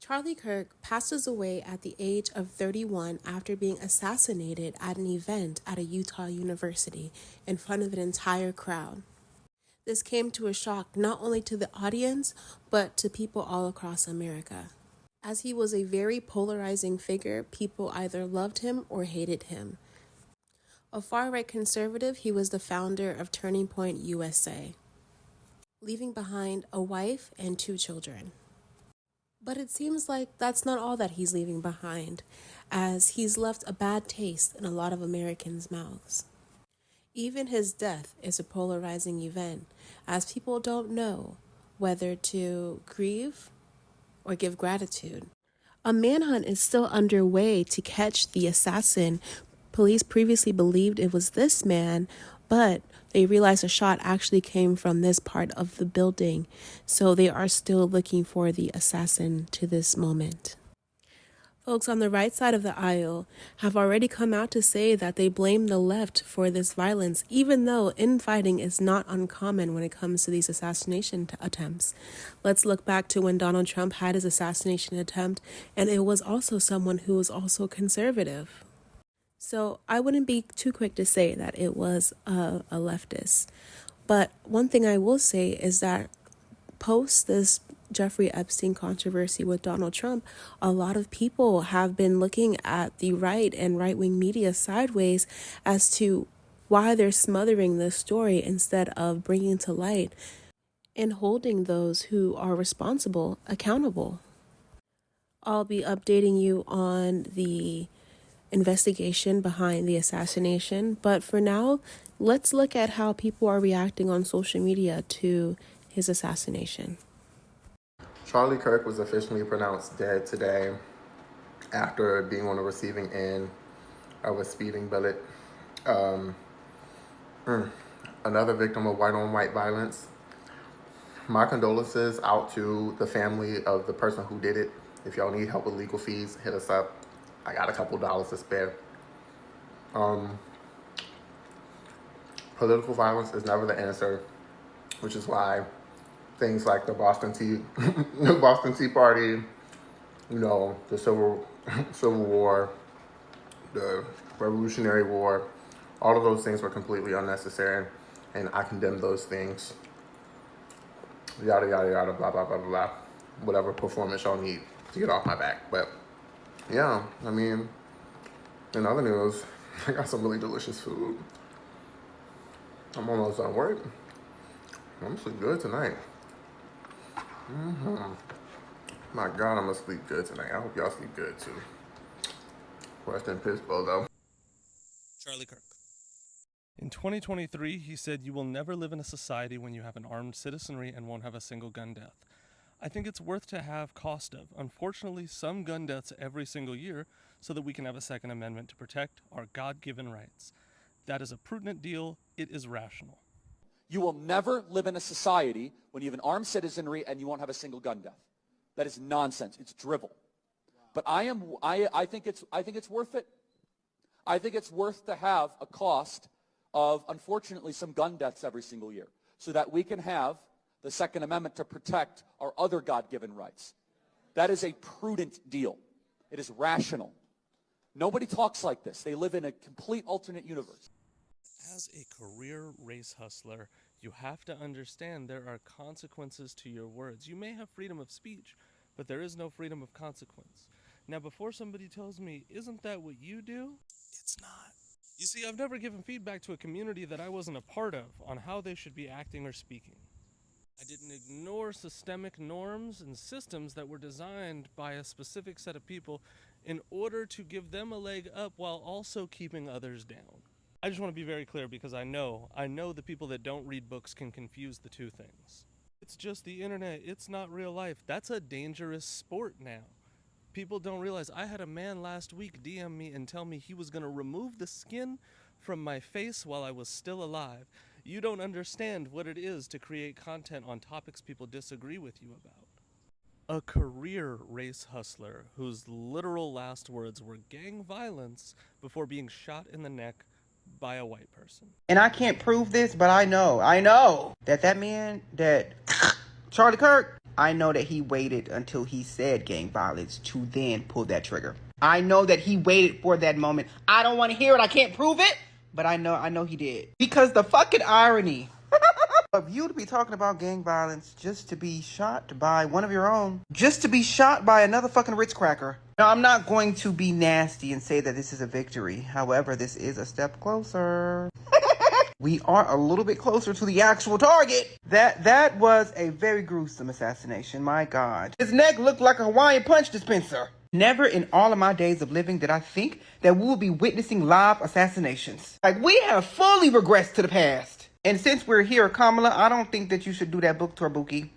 Charlie Kirk passes away at the age of 31 after being assassinated at an event at a Utah university in front of an entire crowd. This came to a shock not only to the audience, but to people all across America. As he was a very polarizing figure, people either loved him or hated him. A far-right conservative, he was the founder of Turning Point USA, leaving behind a wife and 2 children. But it seems like that's not all that he's leaving behind, as he's left a bad taste in a lot of Americans' mouths. Even his death is a polarizing event, as people don't know whether to grieve or give gratitude. A manhunt is still underway to catch the assassin. Police previously believed it was this man, but they realized a shot actually came from this part of the building, so they are still looking for the assassin to this moment. Folks on the right side of the aisle have already come out to say that they blame the left for this violence, even though infighting is not uncommon when it comes to these assassination attempts. Let's look back to when Donald Trump had his assassination attempt, and it was also someone who was also conservative. So I wouldn't be too quick to say that it was a leftist. But one thing I will say is that post this Jeffrey Epstein controversy with Donald Trump, a lot of people have been looking at the right and right-wing media sideways as to why they're smothering this story instead of bringing to light and holding those who are responsible accountable. I'll be updating you on the investigation behind the assassination, but for now, let's look at how people are reacting on social media to his assassination. Charlie Kirk was officially pronounced dead today after being on the receiving end of a speeding bullet. Another victim of white-on-white violence. My condolences out to the family of the person who did it. If y'all need help with legal fees, hit us up. I got a couple dollars to spare. Political violence is never the answer, which is why things like the Boston Tea Party, the Civil War, the Revolutionary War, all of those things were completely unnecessary, and I condemn those things. Yada, yada, yada, blah, blah, blah, blah, whatever performance y'all need to get off my back. But yeah, I mean, in other news, I got some really delicious food. I'm almost done work. I'm sleep good tonight. My God, I'm gonna sleep good tonight. I hope y'all sleep good too. Rest in peace, Bozo. Charlie Kirk. In 2023, he said, "You will never live in a society when you have an armed citizenry and won't have a single gun death." I think it's worth to have cost of, unfortunately, some gun deaths every single year so that we can have a Second Amendment to protect our God-given rights. That is a prudent deal. It is rational. You will never live in a society when you have an armed citizenry and you won't have a single gun death. That is nonsense. It's drivel. But I think it's worth it. I think it's worth to have a cost of, unfortunately, some gun deaths every single year so that we can have the Second Amendment to protect our other God-given rights. That is a prudent deal. It is rational. Nobody talks like this. They live in a complete alternate universe. As a career race hustler, you have to understand there are consequences to your words. You may have freedom of speech, but there is no freedom of consequence. Now, before somebody tells me, "Isn't that what you do?" It's not. You see, I've never given feedback to a community that I wasn't a part of on how they should be acting or speaking. I didn't ignore systemic norms and systems that were designed by a specific set of people in order to give them a leg up while also keeping others down. I just want to be very clear because I know the people that don't read books can confuse the two things. It's just the internet. It's not real life. That's a dangerous sport now. People don't realize I had a man last week DM me and tell me he was going to remove the skin from my face while I was still alive. You don't understand what it is to create content on topics people disagree with you about. A career race hustler whose literal last words were gang violence before being shot in the neck by a white person. And I can't prove this, but I know that man, that Charlie Kirk, I know that he waited until he said gang violence to then pull that trigger. I know that he waited for that moment. I don't want to hear it. I can't prove it. But I know he did. Because the fucking irony of you to be talking about gang violence just to be shot by one of your own. Just to be shot by another fucking Ritz cracker. Now, I'm not going to be nasty and say that this is a victory. However, this is a step closer. We are a little bit closer to the actual target. That was a very gruesome assassination. My God. His neck looked like a Hawaiian punch dispenser. Never in all of my days of living did I think that we will be witnessing live assassinations. Like, we have fully regressed to the past. And since we're here, Kamala, I don't think that you should do that book tour, Buki.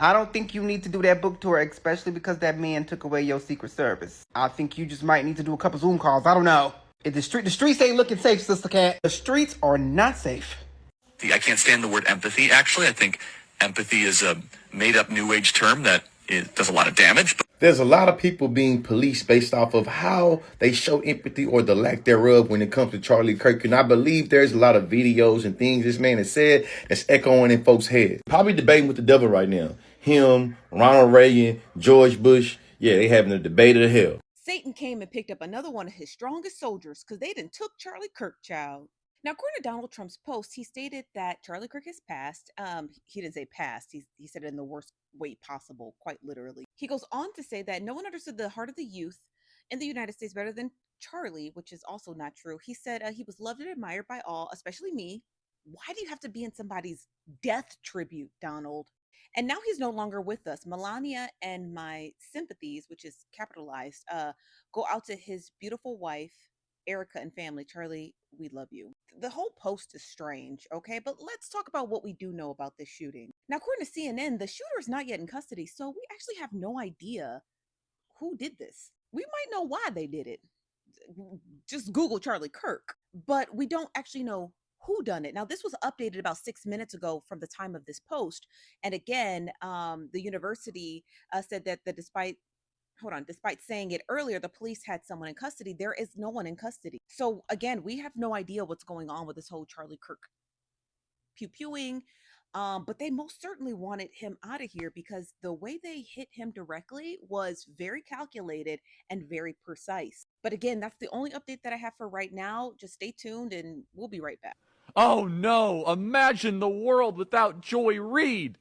I don't think you need to do that book tour, especially because that man took away your Secret Service. I think you just might need to do a couple Zoom calls. I don't know. If the streets ain't looking safe, Sister Cat. The streets are not safe. I can't stand the word empathy, actually. I think empathy is a made-up new age term that it does a lot of damage. There's a lot of people being policed based off of how they show empathy or the lack thereof when it comes to Charlie Kirk. And I believe there's a lot of videos and things this man has said that's echoing in folks' heads. Probably debating with the devil right now. Him, Ronald Reagan, George Bush. Yeah, they having a debate of hell. Satan came and picked up another one of his strongest soldiers because they done took Charlie Kirk, child. Now, according to Donald Trump's post, he stated that Charlie Kirk has passed. He didn't say passed. He said it in the worst way possible, quite literally. He goes on to say that no one understood the heart of the youth in the United States better than Charlie, which is also not true. He said he was loved and admired by all, especially me. Why do you have to be in somebody's death tribute, Donald? And now he's no longer with us. Melania and my sympathies, which is capitalized, go out to his beautiful wife, Erica, and family. Charlie, we love you. The whole post is strange, okay? But let's talk about what we do know about this shooting. Now, according to CNN, the shooter is not yet in custody, so we actually have no idea who did this. We might know why they did it. Just Google Charlie Kirk. But we don't actually know who done it. Now, this was updated about 6 minutes ago from the time of this post. And again, the university said that despite saying it earlier, the police had someone in custody. There is no one in custody. So again, we have no idea what's going on with this whole Charlie Kirk pew-pewing. But they most certainly wanted him out of here because the way they hit him directly was very calculated and very precise. But again, that's the only update that I have for right now. Just stay tuned and we'll be right back. Oh no, imagine the world without Joy Reid.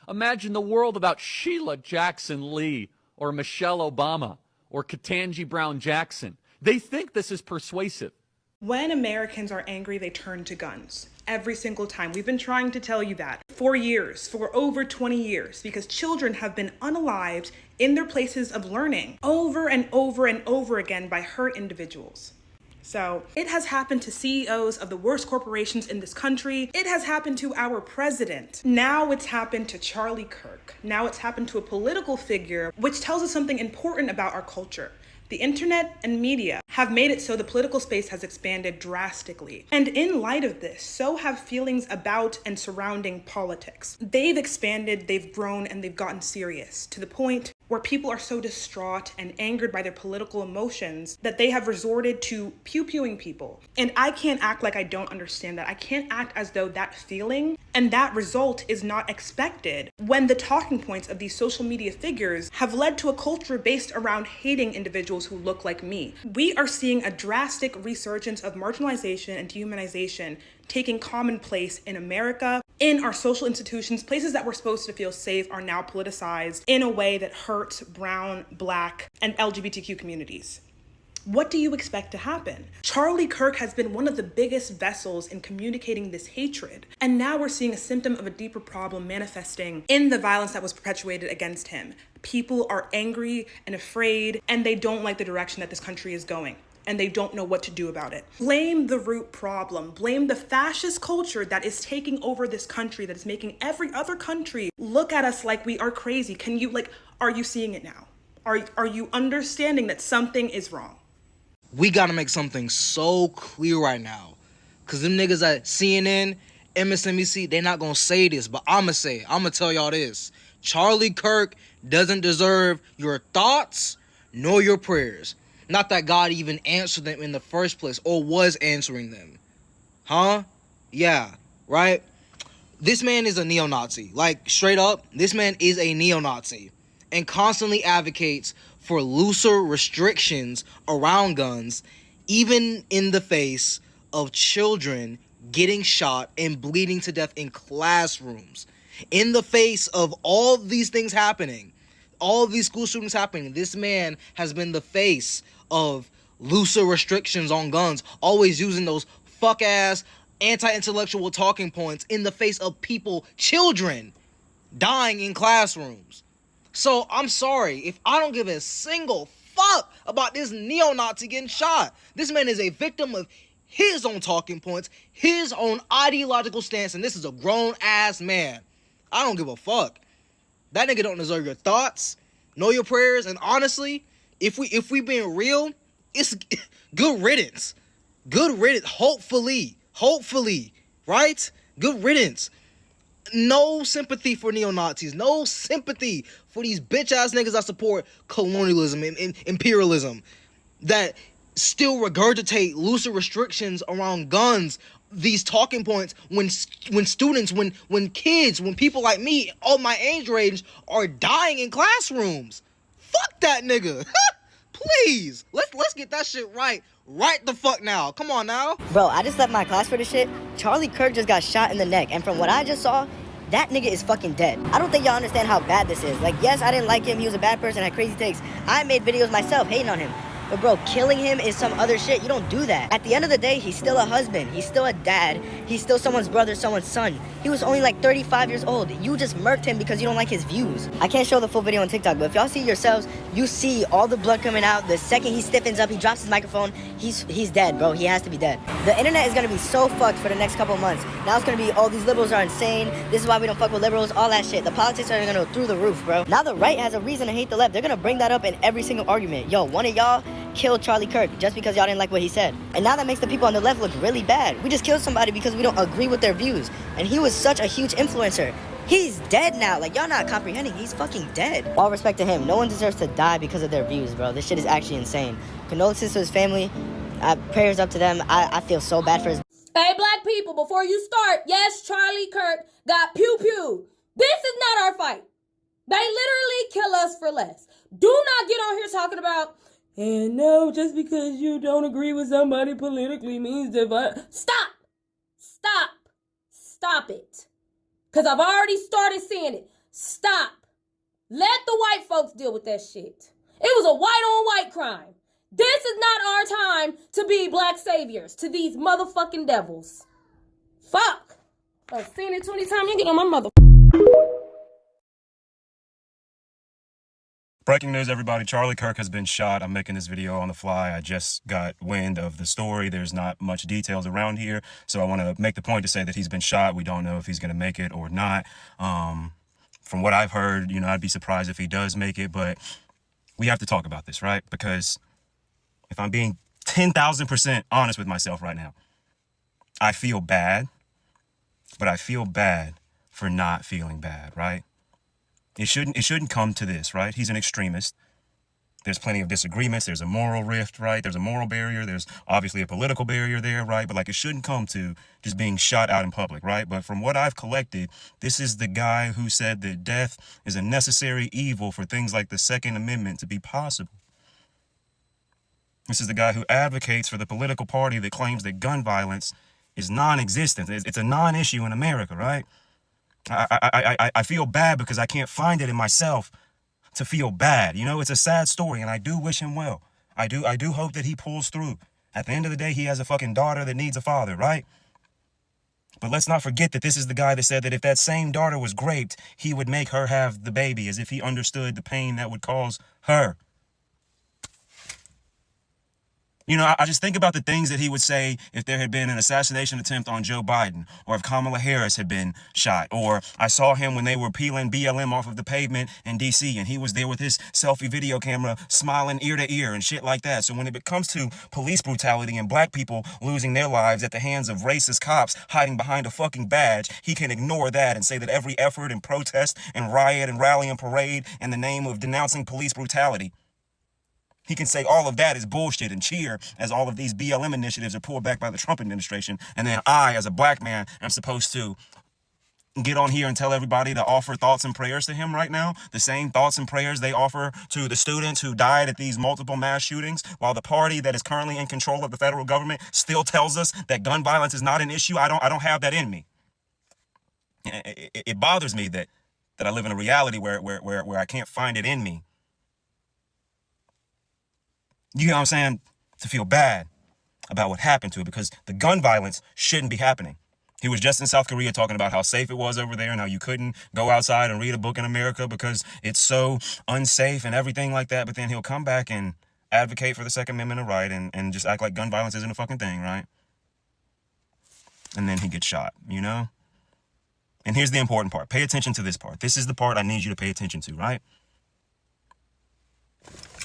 Imagine the world without Sheila Jackson Lee or Michelle Obama or Ketanji Brown Jackson. They think this is persuasive. When Americans are angry, they turn to guns. Every single time. We've been trying to tell you that for years, for over 20 years, because children have been unalived in their places of learning over and over and over again by hurt individuals. So it has happened to CEOs of the worst corporations in this country. It has happened to our president. Now it's happened to Charlie Kirk. Now it's happened to a political figure, which tells us something important about our culture. The internet and media have made it so the political space has expanded drastically. And in light of this, so have feelings about and surrounding politics. They've expanded, they've grown, and they've gotten serious to the point where people are so distraught and angered by their political emotions that they have resorted to pew-pewing people. And I can't act like I don't understand that. I can't act as though that feeling and that result is not expected when the talking points of these social media figures have led to a culture based around hating individuals who look like me. We are seeing a drastic resurgence of marginalization and dehumanization taking commonplace in America. In our social institutions, places that we're supposed to feel safe are now politicized in a way that hurts brown, black, and LGBTQ communities. What do you expect to happen? Charlie Kirk has been one of the biggest vessels in communicating this hatred. And now we're seeing a symptom of a deeper problem manifesting in the violence that was perpetuated against him. People are angry and afraid, and they don't like the direction that this country is going. And they don't know what to do about it. Blame the root problem. Blame the fascist culture that is taking over this country, that is making every other country look at us like we are crazy. Are you seeing it now? Are you understanding that something is wrong? We gotta make something so clear right now. Cause them niggas at CNN, MSNBC, they not gonna say this, but I'ma say it. I'ma tell y'all this. Charlie Kirk doesn't deserve your thoughts nor your prayers. Not that God even answered them in the first place or was answering them. Huh? Yeah, right? This man is a neo-Nazi. Like, straight up, this man is a neo-Nazi and constantly advocates for looser restrictions around guns, even in the face of children getting shot and bleeding to death in classrooms. In the face of all these things happening, all these school shootings happening, this man has been the face of looser restrictions on guns, always using those fuck-ass anti-intellectual talking points in the face of people, children, dying in classrooms. So I'm sorry if I don't give a single fuck about this neo-Nazi getting shot. This man is a victim of his own talking points, his own ideological stance, and this is a grown-ass man. I don't give a fuck. That nigga don't deserve your thoughts, know your prayers, and honestly, if we being real, it's good riddance. Good riddance. Hopefully, right? Good riddance. No sympathy for neo-Nazis. No sympathy for these bitch-ass niggas that support colonialism and imperialism, that still regurgitate looser restrictions around guns, these talking points when students, when kids, when people like me, all my age range, are dying in classrooms. Fuck that nigga. Please, let's get that shit right the fuck now. Come on now. Bro, I just left my class for this shit. Charlie Kirk just got shot in the neck, and from what I just saw, that nigga is fucking dead. I don't think y'all understand how bad this is. Like, yes, I didn't like him. He was a bad person, had crazy takes. I made videos myself hating on him. But bro, killing him is some other shit. You don't do that. At the end of the day, he's still a husband. He's still a dad. He's still someone's brother, someone's son. He was only like 35 years old. You just murked him because you don't like his views. I can't show the full video on TikTok, but if y'all see yourselves, you see all the blood coming out. The second he stiffens up, he drops his microphone, he's dead, bro. He has to be dead. The internet is gonna be so fucked for the next couple months. Now it's gonna be, oh, these liberals are insane. This is why we don't fuck with liberals, all that shit. The politics are gonna go through the roof, bro. Now the right has a reason to hate the left. They're gonna bring that up in every single argument. Yo, one of y'all killed Charlie Kirk just because y'all didn't like what he said. And now that makes the people on the left look really bad. We just killed somebody because we don't agree with their views. And he was such a huge influencer. He's dead now. Like, y'all not comprehending. He's fucking dead. All respect to him. No one deserves to die because of their views, bro. This shit is actually insane. Condolences to his family. Prayers up to them. I feel so bad for his... Hey, black people, before you start, yes, Charlie Kirk got pew-pew. This is not our fight. They literally kill us for less. Do not get on here talking about, and no, just because you don't agree with somebody politically means that... Stop it. Because I've already started seeing it. Stop. Let the white folks deal with that shit. It was a white-on-white crime. This is not our time to be black saviors to these motherfucking devils. Fuck. I've seen it 20 times. You get on my mother... Breaking news, everybody. Charlie Kirk has been shot. I'm making this video on the fly. I just got wind of the story. There's not much details around here, so I want to make the point to say that he's been shot. We don't know if he's going to make it or not. From what I've heard, I'd be surprised if he does make it, but we have to talk about this, right? Because if I'm being 10,000% honest with myself right now, I feel bad, but I feel bad for not feeling bad, right? It shouldn't come to this, right? He's an extremist. There's plenty of disagreements. There's a moral rift, right? There's a moral barrier. There's obviously a political barrier there, right? But it shouldn't come to just being shot out in public, right? But from what I've collected, this is the guy who said that death is a necessary evil for things like the Second Amendment to be possible. This is the guy who advocates for the political party that claims that gun violence is non-existent. It's a non-issue in America, right? I feel bad because I can't find it in myself to feel bad. It's a sad story, and I do wish him well. I do hope that he pulls through. At the end of the day, he has a fucking daughter that needs a father, right? But let's not forget that this is the guy that said that if that same daughter was raped, he would make her have the baby, as if he understood the pain that would cause her. I just think about the things that he would say if there had been an assassination attempt on Joe Biden, or if Kamala Harris had been shot, or I saw him when they were peeling BLM off of the pavement in D.C., and he was there with his selfie video camera smiling ear to ear and shit like that. So when it comes to police brutality and black people losing their lives at the hands of racist cops hiding behind a fucking badge, he can ignore that and say that every effort and protest and riot and rally and parade in the name of denouncing police brutality, he can say all of that is bullshit and cheer as all of these BLM initiatives are pulled back by the Trump administration. And then I, as a black man, am supposed to get on here and tell everybody to offer thoughts and prayers to him right now, the same thoughts and prayers they offer to the students who died at these multiple mass shootings, while the party that is currently in control of the federal government still tells us that gun violence is not an issue. I don't have that in me. It bothers me that I live in a reality where I can't find it in me. You know what I'm saying? To feel bad about what happened to it, because the gun violence shouldn't be happening. He was just in South Korea talking about how safe it was over there and how you couldn't go outside and read a book in America because it's so unsafe and everything like that. But then he'll come back and advocate for the Second Amendment of right and just act like gun violence isn't a fucking thing, right? And then he gets shot, you know? And here's the important part. Pay attention to this part. This is the part I need you to pay attention to, right?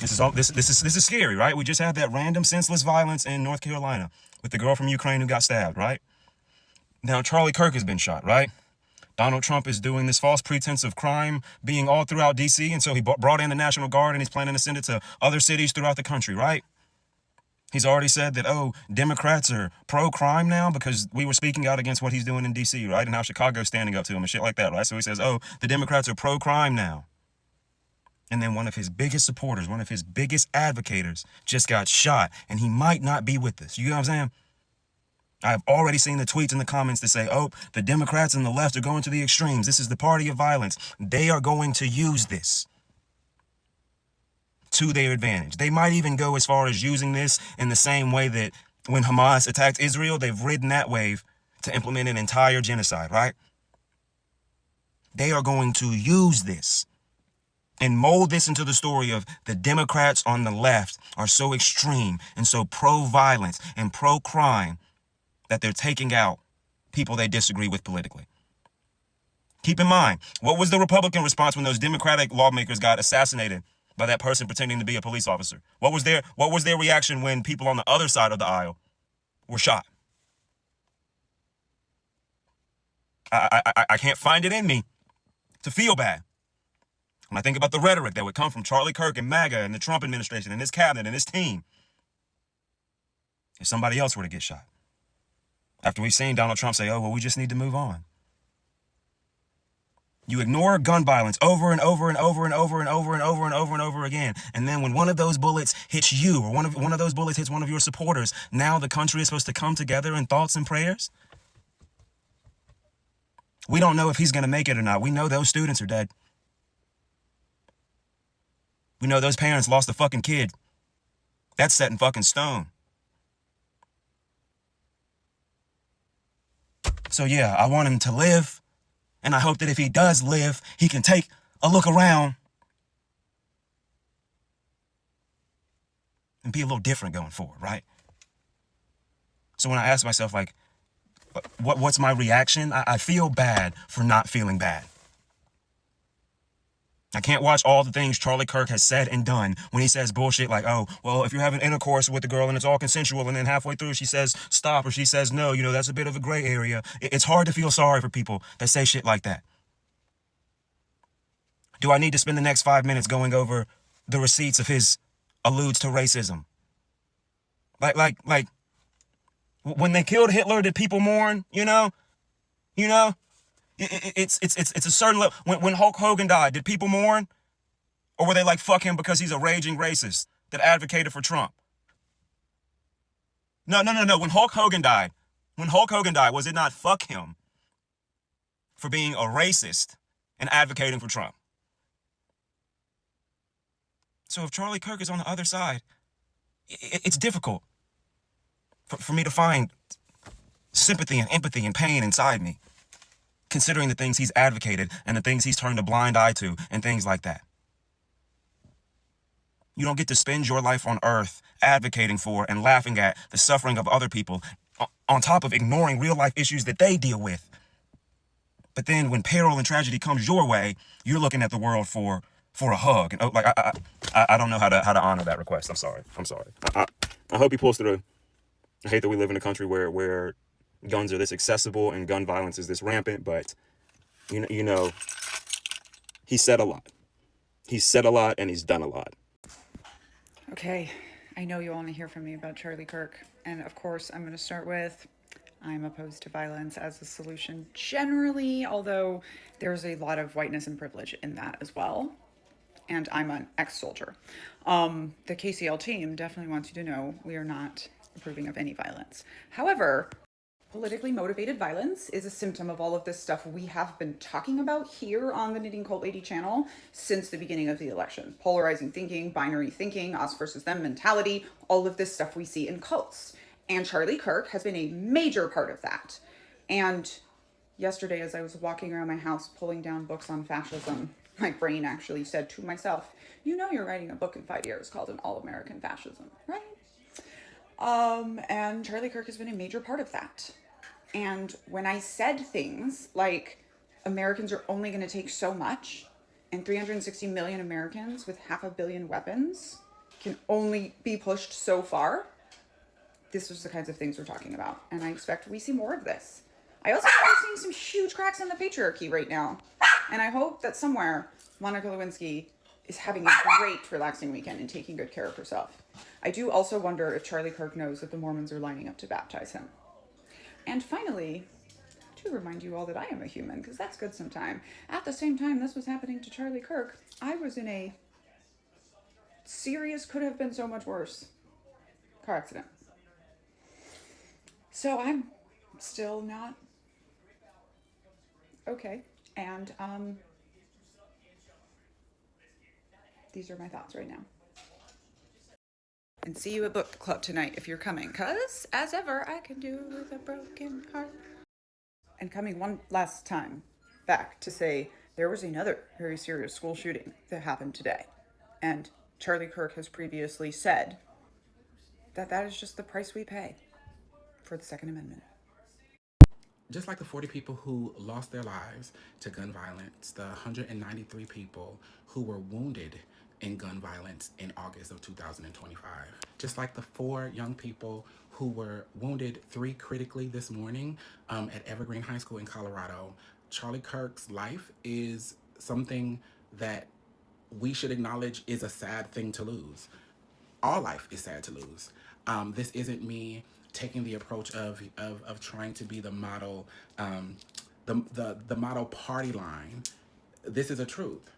This is scary, right? We just had that random senseless violence in North Carolina with the girl from Ukraine who got stabbed, right? Now Charlie Kirk has been shot, right? Donald Trump is doing this false pretense of crime being all throughout D.C., and so he brought in the National Guard and he's planning to send it to other cities throughout the country, right? He's already said that, oh, Democrats are pro-crime now because we were speaking out against what he's doing in D.C., right? And how Chicago's standing up to him and shit like that, right? So he says, oh, the Democrats are pro-crime now. And then one of his biggest supporters, one of his biggest advocators just got shot, and he might not be with us. You know what I'm saying? I've already seen the tweets and the comments that say, oh, the Democrats and the left are going to the extremes. This is the party of violence. They are going to use this to their advantage. They might even go as far as using this in the same way that when Hamas attacked Israel, they've ridden that wave to implement an entire genocide, right? They are going to use this and mold this into the story of the Democrats on the left are so extreme and so pro-violence and pro-crime that they're taking out people they disagree with politically. Keep in mind, what was the Republican response when those Democratic lawmakers got assassinated by that person pretending to be a police officer? What was their reaction when people on the other side of the aisle were shot? I can't find it in me to feel bad when I think about the rhetoric that would come from Charlie Kirk and MAGA and the Trump administration and his cabinet and his team if somebody else were to get shot. After we've seen Donald Trump say, oh, well, we just need to move on. You ignore gun violence over and over and over and over and over and over and over and over again. And then when one of those bullets hits you or one of those bullets hits one of your supporters, now the country is supposed to come together in thoughts and prayers? We don't know if he's going to make it or not. We know those students are dead. We know those parents lost a fucking kid. That's set in fucking stone. So yeah, I want him to live, and I hope that if he does live, he can take a look around and be a little different going forward, right? So when I ask myself, like, what's my reaction? I feel bad for not feeling bad. I can't watch all the things Charlie Kirk has said and done when he says bullshit like, oh, well, if you're having intercourse with the girl and it's all consensual and then halfway through she says stop or she says no, you know, that's a bit of a gray area. It's hard to feel sorry for people that say shit like that. Do I need to spend the next 5 minutes going over the receipts of his alludes to racism? Like, when they killed Hitler, did people mourn? You know? It's a certain level. When Hulk Hogan died, did people mourn? Or were they like, fuck him because he's a raging racist that advocated for Trump? No. When Hulk Hogan died, was it not fuck him for being a racist and advocating for Trump? So if Charlie Kirk is on the other side, it's difficult for me to find sympathy and empathy and pain inside me, considering the things he's advocated and the things he's turned a blind eye to and things like that. You don't get to spend your life on earth advocating for and laughing at the suffering of other people on top of ignoring real life issues that they deal with. But then when peril and tragedy comes your way, you're looking at the world for a hug. And I don't know how to honor that request. I'm sorry. I hope he pulls through. I hate that we live in a country where guns are this accessible and gun violence is this rampant, but you know, he said a lot. He's said a lot and he's done a lot. Okay, I know you want to hear from me about Charlie Kirk, and of course I'm going to start with, I'm opposed to violence as a solution generally, although there's a lot of whiteness and privilege in that as well. And I'm an ex-soldier. The KCL team definitely wants you to know we are not approving of any violence. However, politically motivated violence is a symptom of all of this stuff we have been talking about here on the Knitting Cult Lady channel since the beginning of the election. Polarizing thinking, binary thinking, us versus them mentality, all of this stuff we see in cults. And Charlie Kirk has been a major part of that. And yesterday, as I was walking around my house pulling down books on fascism, my brain actually said to myself, you know you're writing a book in 5 years called An All-American Fascism, right? And Charlie Kirk has been a major part of that. And when I said things like Americans are only going to take so much, and 360 million Americans with 500 million weapons can only be pushed so far, this was the kinds of things we're talking about. And I expect we see more of this. I also think we're seeing some huge cracks in the patriarchy right now. And I hope that somewhere Monica Lewinsky is having a great relaxing weekend and taking good care of herself. I do also wonder if Charlie Kirk knows that the Mormons are lining up to baptize him. And finally, to remind you all that I am a human, because that's good sometime. At the same time this was happening to Charlie Kirk, I was in a serious, could have been so much worse, car accident. So I'm still not okay. And these are my thoughts right now. And see you at book club tonight if you're coming, because as ever, I can do with a broken heart. And coming one last time back to say there was another very serious school shooting that happened today. And Charlie Kirk has previously said that that is just the price we pay for the Second Amendment. Just like the 40 people who lost their lives to gun violence, the 193 people who were wounded in gun violence in August of 2025. Just like the 4 young people who were wounded, 3 critically this morning at Evergreen High School in Colorado. Charlie Kirk's life is something that we should acknowledge is a sad thing to lose. All life is sad to lose. This isn't me taking the approach of trying to be the model, the model party line. This is a truth.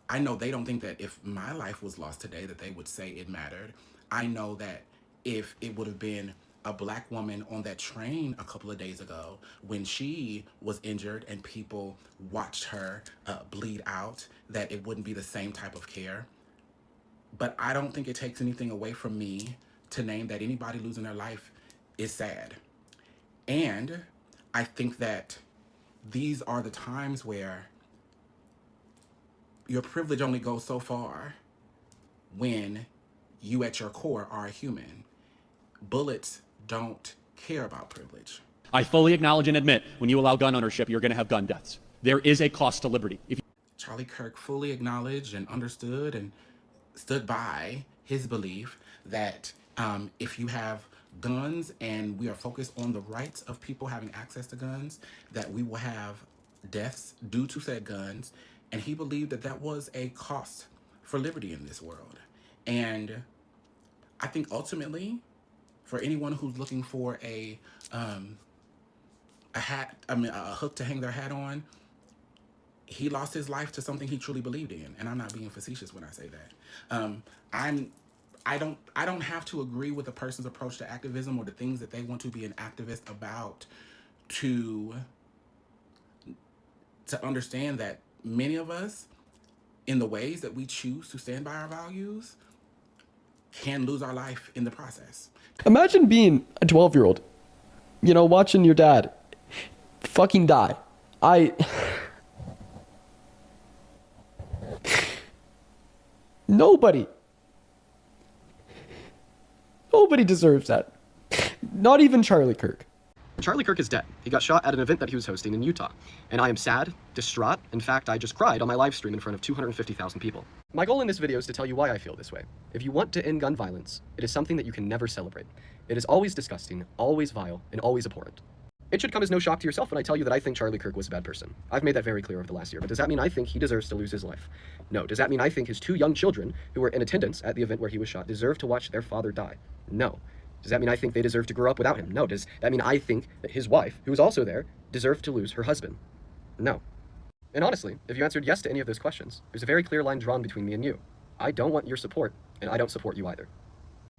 I know they don't think that if my life was lost today that they would say it mattered. I know that if it would have been a black woman on that train a couple of days ago when she was injured and people watched her bleed out, that it wouldn't be the same type of care. But I don't think it takes anything away from me to name that anybody losing their life is sad. And I think that these are the times where your privilege only goes so far when you at your core are a human. Bullets don't care about privilege. I fully acknowledge and admit when you allow gun ownership, you're going to have gun deaths. There is a cost to liberty. Charlie Kirk fully acknowledged and understood and stood by his belief that if you have guns and we are focused on the rights of people having access to guns, that we will have deaths due to said guns. And he believed that that was a cost for liberty in this world. And I think ultimately, for anyone who's looking for a hook to hang their hat on, he lost his life to something he truly believed in. And I'm not being facetious when I say that. I don't have to agree with a person's approach to activism or the things that they want to be an activist about to understand that many of us, in the ways that we choose to stand by our values, can lose our life in the process. Imagine being a 12-year-old, watching your dad fucking die. Nobody deserves that. Not even Charlie Kirk. Charlie Kirk is dead. He got shot at an event that he was hosting in Utah. And I am sad, distraught. In fact, I just cried on my live stream in front of 250,000 people. My goal in this video is to tell you why I feel this way. If you want to end gun violence, it is something that you can never celebrate. It is always disgusting, always vile, and always abhorrent. It should come as no shock to yourself when I tell you that I think Charlie Kirk was a bad person. I've made that very clear over the last year, but does that mean I think he deserves to lose his life? No. Does that mean I think his 2 young children who were in attendance at the event where he was shot deserve to watch their father die? No. Does that mean I think they deserve to grow up without him? No. Does that mean I think that his wife, who was also there, deserved to lose her husband? No. And honestly, if you answered yes to any of those questions, there's a very clear line drawn between me and you. I don't want your support, and I don't support you either.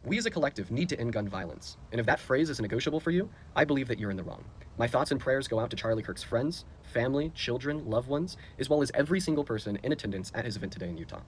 We as a collective need to end gun violence, and if that phrase is negotiable for you, I believe that you're in the wrong. My thoughts and prayers go out to Charlie Kirk's friends, family, children, loved ones, as well as every single person in attendance at his event today in Utah.